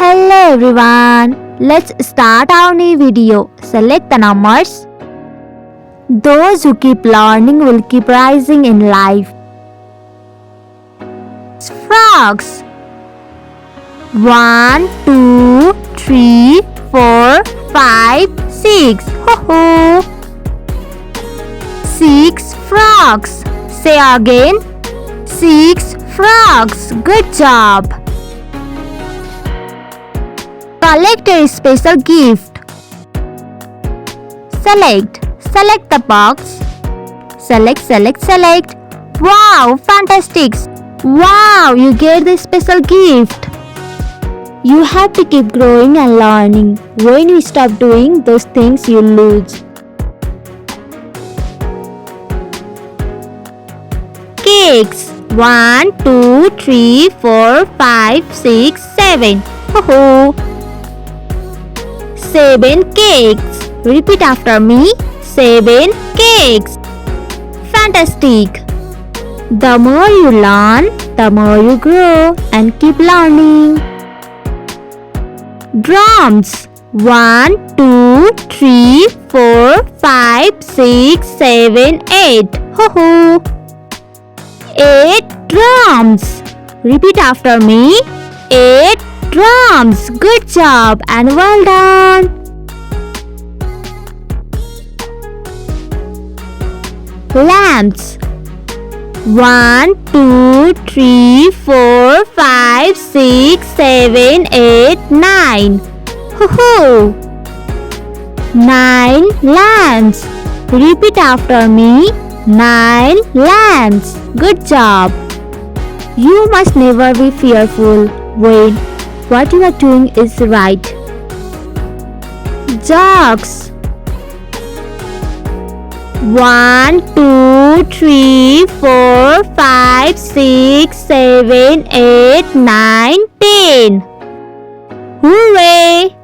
Hello everyone, let's start our new video. Select the numbers. Those who keep learning will keep rising in life. Frogs. 1, 2, 3, 4, 5, 6. Ho ho. 6 frogs. Say again. 6 frogs. Good job. Collect a special gift. Select the box. Select. Wow, fantastic. Wow, you get the special gift. You have to keep growing and learning. When you stop doing those things, you lose. Cakes. 1, 2, 3, 4, 5, 6, 7. Ho ho. 7 cakes. Repeat after me. 7 cakes. Fantastic. The more you learn, the more you grow and keep learning. Drums. 1, 2, 3, 4, 5, 6, 7, 8. Ho ho. 8 drums. Repeat after me. 8 drums. Good job and well done. Lamps. 1, 2, 3, 4, 5, 6, 7, 8, 9. Hoo-hoo! 9 lamps. Repeat after me. 9 lamps. Good job. You must never be fearful when what you are doing is right. Jugs. 1, 2, 3, 4, 5, 6, 7, 8, 9, 10. Hooray!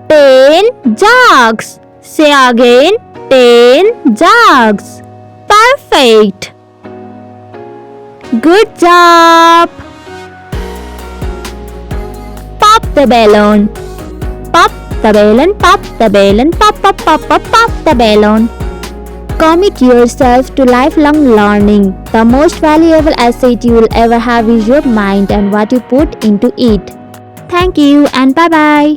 10 jugs. Say again. 10 jugs. Perfect. Good job. Pop the balloon. Pop the balloon, pop the balloon, pop the balloon. Commit yourself to lifelong learning. The most valuable asset you will ever have is your mind and what you put into it. Thank you and bye-bye.